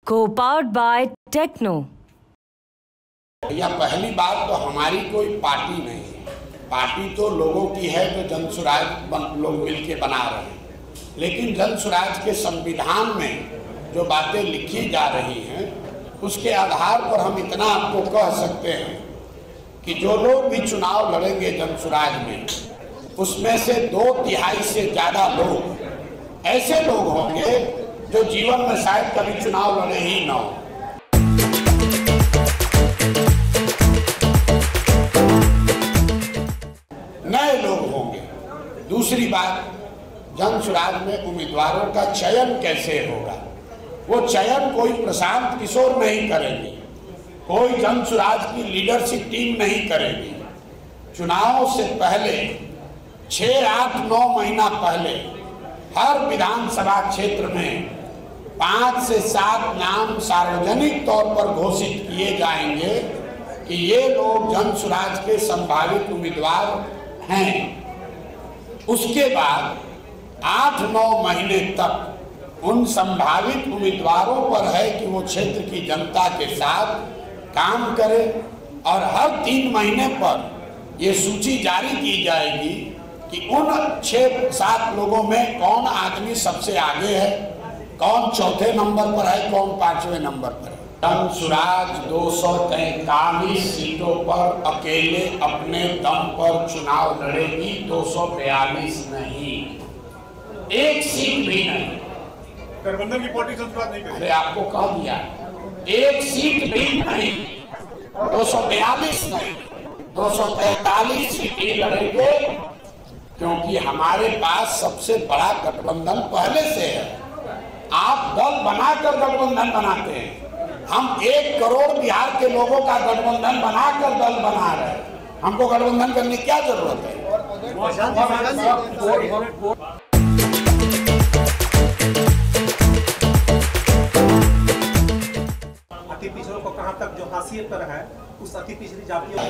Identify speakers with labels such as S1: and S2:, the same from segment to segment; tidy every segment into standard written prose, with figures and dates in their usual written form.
S1: Co-powered by Techno।
S2: या पहली बात तो हमारी कोई पार्टी नहीं है, पार्टी तो लोगों की है जो जनसुराज लोग मिलके बना रहे हैं। लेकिन जनसुराज के संविधान में जो बातें लिखी जा रही हैं उसके आधार पर हम इतना आपको कह सकते हैं कि जो लोग भी चुनाव लड़ेंगे जनसुराज में, उसमें से 2/3 से ज़्यादा लोग ऐसे लोग होंगे जो जीवन में शायद कभी चुनाव लड़े ही ना हो। नए लोग होंगे। दूसरी बात, जनसुराज में उम्मीदवारों का चयन कैसे होगा? वो चयन कोई प्रशांत किशोर नहीं करेंगे, कोई जनसुराज की लीडरशिप टीम नहीं करेगी। चुनाव से पहले 6, 8, 9 महीना पहले हर विधानसभा क्षेत्र में 5 से 7 नाम सार्वजनिक तौर पर घोषित किए जाएंगे कि ये लोग जनसुराज के संभावित उम्मीदवार हैं। उसके बाद 8-9 महीने तक उन संभावित उम्मीदवारों पर है कि वो क्षेत्र की जनता के साथ काम करे और हर 3 महीने पर ये सूची जारी की जाएगी कि उन 6-7 लोगों में कौन आदमी सबसे आगे है, कौन चौथे नंबर पर है, कौन 5वें नंबर पर है। जनसुराज 243 सीटों पर अकेले अपने दम पर चुनाव लड़ेगी, 242 नहीं, एक सीट भी नहीं।
S3: गठबंधन की पॉलिटिक्स नहीं करेगी।
S2: अरे आपको कह दिया, एक सीट भी नहीं, 242 नहीं, 243 सीटें लड़ेंगे, क्योंकि हमारे पास सबसे बड़ा गठबंधन पहले से है। आप दल बनाकर गठबंधन बनाते हैं, हम 1 करोड़ बिहार के लोगों का गठबंधन बनाकर दल बना रहे हैं। हमको गठबंधन करने की क्या जरूरत है?
S4: अति पिछड़ों को कहां तक जो हाशिए पर है उस अति पिछड़ी जातियों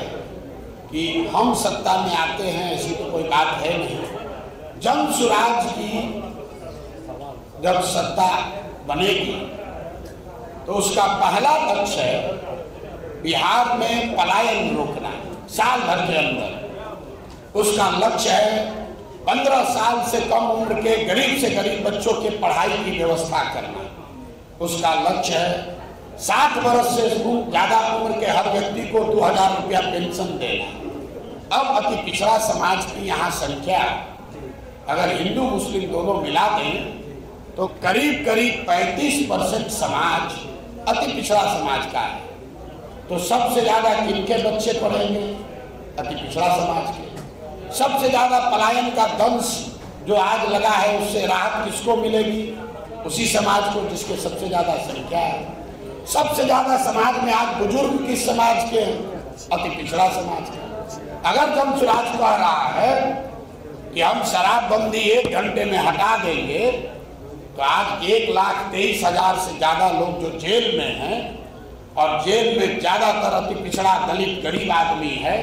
S2: कि हम सत्ता में आते हैं ऐसी तो कोई बात है नहीं। जनसुराज की जब सत्ता बनेगी तो उसका पहला लक्ष्य है बिहार में पलायन रोकना, साल भर के अंदर। उसका लक्ष्य है 15 साल से कम उम्र के गरीब से गरीब बच्चों के पढ़ाई की व्यवस्था करना। उसका लक्ष्य है 60 वर्ष से ज्यादा उम्र के हर व्यक्ति को 2000 रुपया पेंशन देना। अब अति पिछड़ा समाज की यहाँ संख्या अगर हिंदू मुस्लिम दोनों मिला दें तो करीब 35% समाज अति पिछड़ा समाज का है। तो सबसे ज्यादा किनके बच्चे पढ़ेंगे? अति पिछड़ा समाज के। सबसे ज्यादा पलायन का दंश जो आज लगा है उससे राहत किसको मिलेगी? उसी समाज को जिसके सबसे ज्यादा संख्या है। सबसे ज्यादा समाज में आज बुजुर्ग किस समाज के हैं? अति पिछड़ा समाज के। अगर जनसुराज कह रहा है कि हम शराबबंदी 1 घंटे में हटा देंगे तो आज 1,23,000 से ज्यादा लोग जो जेल में हैं और जेल में ज्यादातर अति पिछड़ा दलित गरीब आदमी है,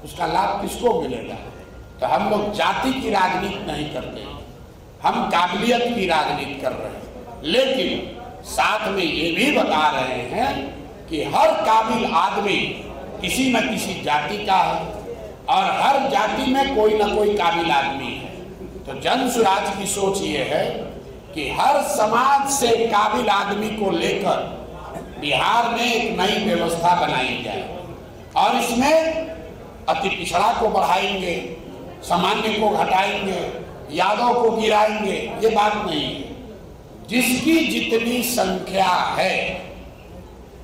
S2: उसका लाभ किसको मिलेगा? तो हम लोग जाति की राजनीति नहीं करते, हम काबिलियत की राजनीति कर रहे हैं। लेकिन साथ में ये भी बता रहे हैं कि हर काबिल आदमी किसी न किसी जाति का है और हर जाति में कोई न कोई काबिल आदमी है। तो जनसुराज की सोच ये है कि हर समाज से काबिल आदमी को लेकर बिहार में एक नई व्यवस्था बनाई जाए और इसमें अति पिछड़ा को बढ़ाएंगे, सामान्य को घटाएंगे, यादव को गिराएंगे, ये बात नहीं है। जिसकी जितनी संख्या है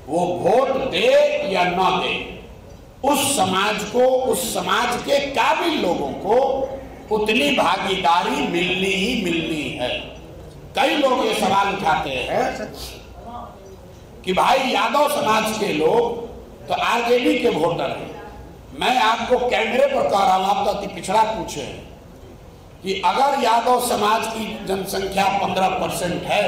S2: वो वोट दे या न दे, उस समाज को, उस समाज के काबिल लोगों को उतनी भागीदारी मिलनी ही मिलनी है। कई लोग ये सवाल उठाते हैं कि भाई यादव समाज के लोग तो आरजेडी के वोटर हैं। मैं आपको कैमरे पर कह रहा हूं, आप तो अति पिछड़ा पूछे कि अगर यादव समाज की जनसंख्या 15% है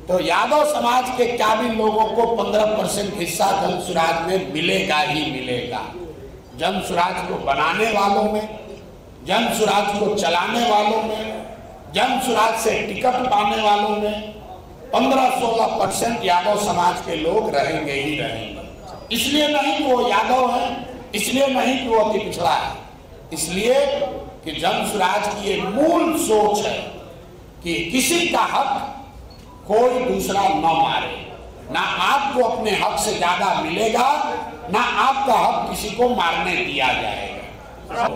S2: तो यादव समाज के काबिल लोगों को 15% हिस्सा जनसुराज में मिलेगा ही मिलेगा। जनसुराज को बनाने वालों में, जनसुराज को चलाने वालों में, जनसुराज से टिकट पाने वालों में 15-16% यादव समाज के लोग रहेंगे ही रहेंगे। इसलिए नहीं कि वो यादव है, इसलिए नहीं कि वो अति पिछड़ा है, इसलिए कि जन स्वराज की ये मूल सोच है कि किसी का हक कोई दूसरा न मारे, ना आपको अपने हक से ज्यादा मिलेगा, ना आपका हक किसी को मारने दिया जाएगा।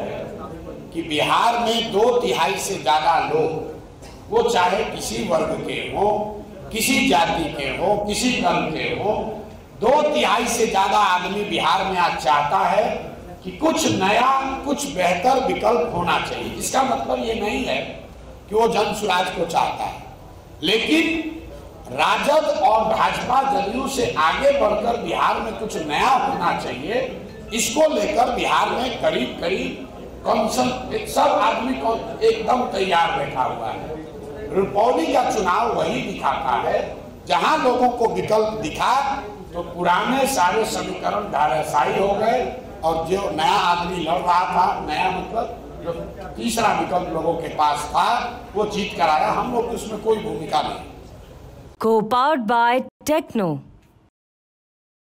S2: कि बिहार में 2/3 से ज्यादा लोग, वो चाहे किसी वर्ग के हो, किसी जाति के हो, किसी दल के हो, 2/3 से ज्यादा आदमी बिहार में आज चाहता है कि कुछ नया, कुछ बेहतर विकल्प होना चाहिए। इसका मतलब ये नहीं है कि वो जन स्वराज को चाहता है, लेकिन राजद और भाजपा जदयू से आगे बढ़कर बिहार में कुछ नया होना चाहिए। इसको लेकर बिहार में करीब कम सब आदमी को एकदम तैयार बैठा हुआ है। रुपौली का चुनाव वही दिखाता है, जहां लोगों को विकल्प दिखा तो पुराने सारे समीकरण धाराशायी हो गए और जो नया आदमी लड़ रहा था, नया मतलब जो तीसरा विकल्प लोगों के पास था, वो जीत कर आया। हम लोग की उसमें कोई भूमिका नहीं।
S1: Co-powered by Techno.